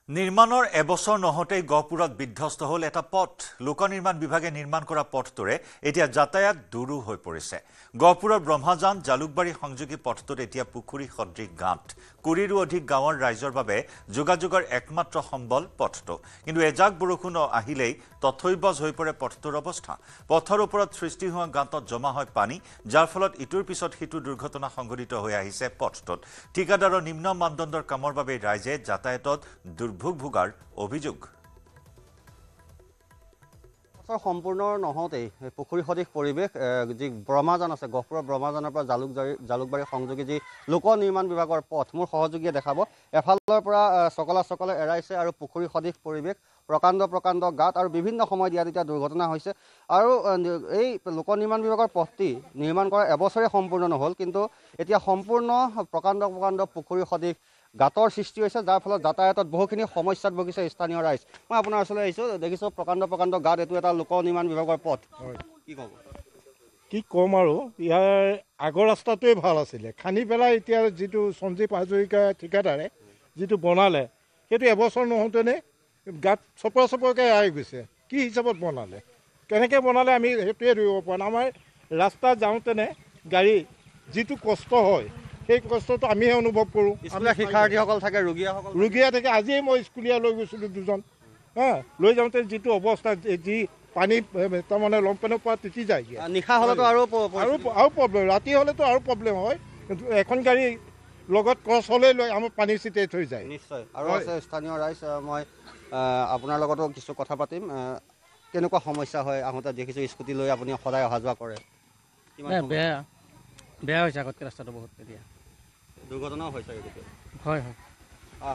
নিৰ্মাণৰ এবছৰ নহতেই গহপুৰত বিধ্বস্ত হ'ল এটা পথ। লোক নিৰ্মাণ বিভাগে নিৰ্মাণ কৰা পথটোৰে এতিয়া যাতায়াত দুৰু হৈ পৰিছে। গহপুৰৰ ব্ৰহ্মাজান জালুকবাৰী সংযোগী পথটোত এতিয়া পুখুৰী সদৃশ গাঁত। ২০ৰো অধিক গাঁৱৰ ৰাইজৰ বাবে যোগাযোগৰ একমাত্ৰ সম্বল পথটো। কিন্তু এজাক বৰষুণ আহিলেই তথৈবচ হৈ পৰে পথটোৰ অৱস্থা। পথৰ ওপৰত সৃষ্টি হোৱা গাঁতত জমা হয় পানী, যাৰ ফলত ইটোৰ পিছত সিটো দুৰ্ঘটনা সংঘটিত হৈ আহিছে পথটোত। ঠিকাদাৰৰ নিম্ন মানদণ্ডৰ কামৰ বাবে ৰাইজে যাতায়াতত দুৰ্ভোগ ভোগাৰ অভিযোগ। সম্পূৰ্ণ নহওঁতেই পুখুৰী সদৃশ পৰিৱেশ যি ব্ৰহ্মাজান আছে, গহপুৰৰ ব্ৰহ্মাজানৰ পৰা জালুকবাৰী সংযোগী যি লোক নিৰ্মাণ বিভাগৰ পথ মোৰ সহযোগীয়ে দেখাব। এফালৰ পৰা চকলে এৰাইছে আৰু পুখুৰী সদৃশ পৰিৱেশ, প্ৰকাণ্ড গাঁত আৰু বিভিন্ন সময়ত ইয়াত এতিয়া দুৰ্ঘটনা হৈছে। আৰু এই লোক নিৰ্মাণ বিভাগৰ পথটি নিৰ্মাণ কৰা এবছৰে সম্পূৰ্ণ নহ'ল, কিন্তু এতিয়া সম্পূৰ্ণ প্ৰকাণ্ড পুখুৰী সদৃশ গাঁতৰ সৃষ্টি হৈছে, যাৰ ফলত যাতায়াতত বহুখিনি সমস্যাত ভুগিছে স্থানীয় ৰাইজ। মই আপোনাৰ ওচৰলৈ আহিছোঁ, দেখিছোঁ প্ৰকাণ্ড গাঁত, এইটো এটা লোক নিৰ্মাণ বিভাগৰ পথ। কি ক'ব? কি ক'ম আৰু, ইয়াৰ আগৰ ৰাস্তাটোৱে ভাল আছিলে, খান্দি পেলাই এতিয়া যিটো সঞ্জীৱ হাজৰিকা ঠিকাদাৰে যিটো বনালে, সেইটো এবছৰ নহওঁতেনে গাঁত চপৰকৈ আহি গৈছে। কি হিচাপত বনালে, কেনেকৈ বনালে আমি সেইটোৱে ধৰিব পৰা নাই। আমাৰ ৰাস্তা যাওঁতেনে গাড়ী যিটো কষ্ট হয়, সেই কষ্টটো আমিহে অনুভৱ কৰোঁ। শিক্ষাৰ্থীসকল থাকে, ৰোগীয়া থাকে। আজিয়ে মই স্কুলীয়া লৈ গৈছিলোঁ দুজন, লৈ যাওঁতে যিটো অৱস্থা, যি পানী তাৰমানে লম্পেনৰ পৰা তিতি যায়। নিশা হ'লেতো আৰু প্ৰব্লেম, ৰাতি হ'লেতো আৰু প্ৰব্লেম হয়। কিন্তু এখন গাড়ী লগত ক্ৰছ হ'লেই লৈ আমাৰ পানী ছিটিয়াই থৈ যায়। নিশ্চয়। আৰু আছে স্থানীয় ৰাইজ, মই আপোনাৰ লগতো কিছু কথা পাতিম। কেনেকুৱা সমস্যা হয় আহোঁতে? দেখিছোঁ স্কুটি লৈ আপুনি সদায় অহা যোৱা কৰে। বেয়া হৈছে আগতকৈ ৰাস্তাটো বহুত। এতিয়া দুৰ্ঘটনাও হৈছে।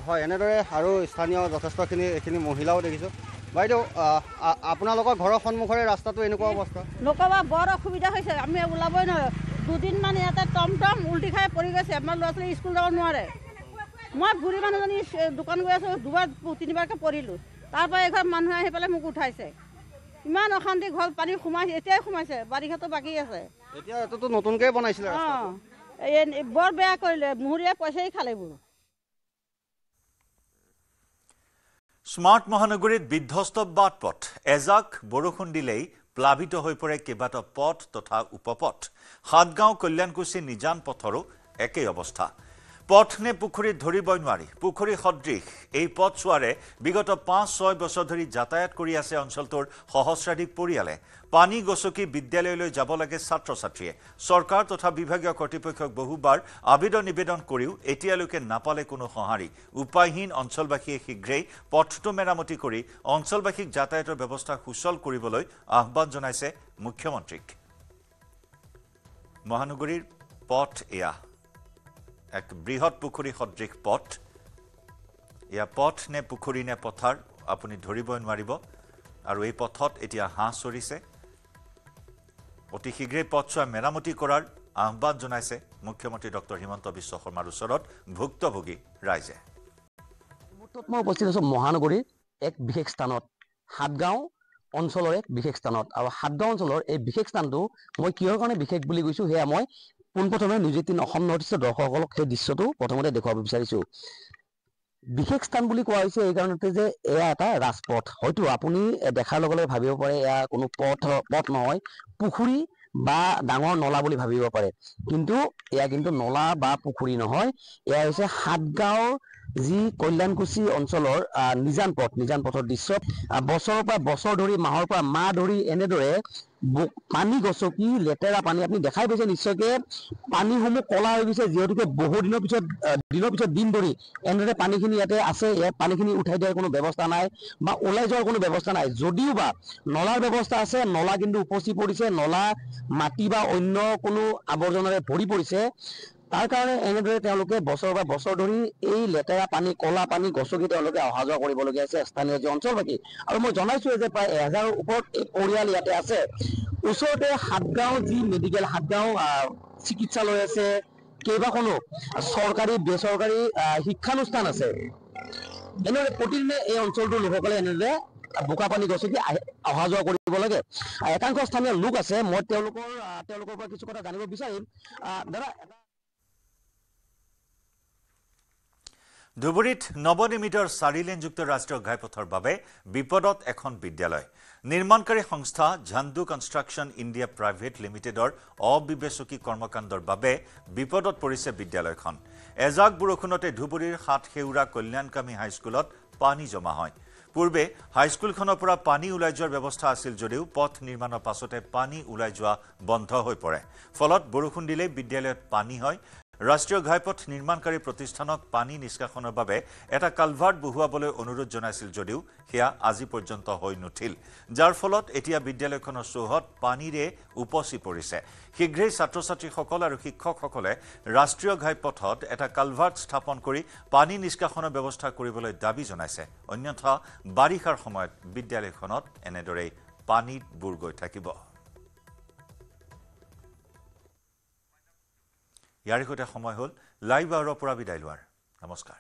হয় এনেদৰে আৰু স্থানীয় যথেষ্টখিনি এইখিনি মহিলাও দেখিছোঁ। বাইদেউ, আপোনালোকৰ ঘৰৰ সন্মুখৰে ৰাস্তাটো এনেকুৱা অৱস্থা? নক'বা, বৰ অসুবিধা হৈছে। আমি ওলাবই নোৱাৰোঁ। দুদিনমান ইয়াতে টমটম উল্টি খাই পৰি গৈছে। আমাৰ ল'ৰা ছোৱালী স্কুল যাব নোৱাৰে। মই বুঢ়ী মানুহজনী দোকান গৈ আছোঁ, 2-3বাৰকৈ পৰিলোঁ। তাৰপৰা এঘৰ মানুহে আহি পেলাই মোক উঠাইছে। ইমান অশান্তি, ঘৰত পানী সোমাইছে, এতিয়াই সোমাইছে, বাৰিষাটো বাকী আছে। এতিয়া এইটোতো নতুনকৈ বনাইছিলে। বৰ বেয়া কৰিলে, মুহুৰীয়া পইচাই খালে এইবোৰ। স্মাৰ্ট মহানগৰীত বিধ্বস্ত বাট পথ। এজাক বৰষুণ দিলেই প্লাবিত হৈ পৰে কেইবাটাও পথ তথা উপপথ। সাতগাঁও কল্যাণকুছি নিজান পথৰো একেই অৱস্থা। পথ নে পুখুৰীত ধৰিবই নোৱাৰি। পুখুৰী সদৃশ এই পথছোৱাৰে বিগত ৫-৬ বছৰ ধৰি যাতায়াত কৰি আছে অঞ্চলটোৰ সহস্ৰাধিক পৰিয়ালে। পানী গচকি বিদ্যালয়লৈ যাব লাগে ছাত্ৰ ছাত্ৰীয়ে। চৰকাৰ তথা বিভাগীয় কৰ্তৃপক্ষক বহুবাৰ আবেদন নিবেদন কৰিও এতিয়ালৈকে নাপালে কোনো সঁহাৰি। উপায়হীন অঞ্চলবাসীয়ে শীঘ্ৰেই পথটো মেৰামতি কৰি অঞ্চলবাসীক যাতায়াতৰ ব্যৱস্থা সুচল কৰিবলৈ আহ্বান জনাইছে মুখ্যমন্ত্ৰীক। মহানগৰীৰ পথ এয়া এক বৃহৎ পুখুৰী সদৃশ পথ। এয়া পথ নে পুখুৰী নে পথাৰ আপুনি ধৰিবই নোৱাৰিব। আৰু এই পথত এতিয়া হাঁহ চৰিছে। অতি শীঘ্ৰেই পথছোৱা মেৰামতি কৰাৰ আহ্বান জনাইছে মুখ্যমন্ত্ৰী ডক্টৰ হিমন্ত বিশ্ব শৰ্মাৰ ওচৰত ভুক্তভোগী ৰাইজে। মই উপস্থিত আছোঁ মহানগৰীৰ এক বিশেষ স্থানত, সাতগাঁও অঞ্চলৰ এক বিশেষ স্থানত। আৰু সাতগাঁও অঞ্চলৰ এই বিশেষ স্থানটো মই কিহৰ কাৰণে বিশেষ বুলি কৈছোঁ, সেয়া মই পোনপ্ৰথমে নিউজ 18 অসম নৰ্থ ইষ্টৰ দৰ্শকসকলক সেই দৃশ্যটো প্ৰথমতে দেখুৱাব বিচাৰিছোঁ। বিশেষ স্থান বুলি কোৱা হৈছে এই কাৰণতে যে এয়া এটা ৰাজপথ। হয়তো আপুনি দেখাৰ লগে লগে ভাবিব পাৰে এয়া কোনো পথ নহয়, পুখুৰী বা ডাঙৰ নলা বুলি ভাবিব পাৰে। কিন্তু এয়া কিন্তু নলা বা পুখুৰী নহয়, এয়া হৈছে সাতগাঁৱৰ যি কল্যাণকুছি অঞ্চলৰ নিজান পথৰ দৃশ্য। বছৰৰ পৰা বছৰ ধৰি, মাহৰ পৰা মাহ ধৰি এনেদৰে পানী গচকি লেতেৰা পানী আপুনি দেখাই পাইছে নিশ্চয়কৈ। পানীসমূহ কলা হৈ গৈছে, যিহেতুকে বহু দিনৰ পিছত দিন ধৰি এনেদৰে পানীখিনি ইয়াতে আছে। ইয়াত পানীখিনি উঠাই দিয়াৰ কোনো ব্যৱস্থা নাই বা ওলাই যোৱাৰ কোনো ব্যৱস্থা নাই। যদিও বা নলাৰ ব্যৱস্থা আছে, নলা কিন্তু উপচি পৰিছে। নলা মাটি বা অন্য কোনো আৱৰ্জনাৰে ভৰি পৰিছে। তাৰ কাৰণে এনেদৰে তেওঁলোকে বছৰৰ পৰা বছৰ ধৰি এই লেতেৰা পানী, কলা পানী গচকি তেওঁলোকে অহা যোৱা কৰিবলগীয়া হৈছে স্থানীয় যি অঞ্চলবাসী। আৰু মই জনাইছোঁ যে প্ৰায় 1000ৰ ওপৰত এই পৰিয়াল ইয়াতে আছে। ওচৰতে সাতগাঁও যি মেডিকেল, সাতগাঁও চিকিৎসালয় আছে, কেইবাখনো চৰকাৰী বেচৰকাৰী শিক্ষানুষ্ঠান আছে। এনেদৰে প্ৰতিদিনে এই অঞ্চলটোৰ লোকসকলে এনেদৰে বোকা পানী গছকি অহা যোৱা কৰিব লাগে। একাংশ স্থানীয় লোক আছে, মই তেওঁলোকৰ পৰা কিছু কথা জানিব বিচাৰিম। দাদা, ধুবুৰীত নৱনিৰ্মিত 4-লেনযুক্ত ৰাষ্ট্ৰীয় ঘাইপথৰ বাবে বিপদত এখন বিদ্যালয়। নিৰ্মাণকাৰী সংস্থা ঝাণ্ডু কনষ্ট্ৰাকশ্যন ইণ্ডিয়া প্ৰাইভেট লিমিটেডৰ অবিবেচকী কৰ্মকাণ্ডৰ বাবে বিপদত পৰিছে বিদ্যালয়খন। এজাক বৰষুণতে ধুবুৰীৰ সাতসেউৰা কল্যাণকামী হাইস্কুলত পানী জমা হয়। পূৰ্বে হাইস্কুলখনৰ পৰা পানী ওলাই যোৱাৰ ব্যৱস্থা আছিল যদিও পথ নিৰ্মাণৰ পাছতে পানী ওলাই যোৱা বন্ধ হৈ পৰে। ফলত বৰষুণ দিলে বিদ্যালয়ত পানী হয়। ৰাষ্ট্ৰীয় ঘাইপথ নিৰ্মাণকাৰী প্ৰতিষ্ঠানক পানী নিষ্কাশনৰ বাবে এটা কালভাৰ্ট বহুৱাবলৈ অনুৰোধ জনাইছিল যদিও সেয়া আজি পৰ্যন্ত হৈ নুঠিল, যাৰ ফলত এতিয়া বিদ্যালয়খনৰ চৌহদ পানীৰে উপচি পৰিছে। শীঘ্ৰেই ছাত্ৰ-ছাত্ৰীসকল আৰু শিক্ষকসকলে ৰাষ্ট্ৰীয় ঘাইপথত এটা কালভাৰ্ট স্থাপন কৰি পানী নিষ্কাশনৰ ব্যৱস্থা কৰিবলৈ দাবী জনাইছে। অন্যথা বাৰিষাৰ সময়ত বিদ্যালয়খনত এনেদৰেই পানীত বুৰ গৈ থাকিব। ইয়াৰ সৈতে সময় হ'ল লাইভ আৱাৰৰ পৰা বিদায় লোৱাৰ। নমস্কাৰ।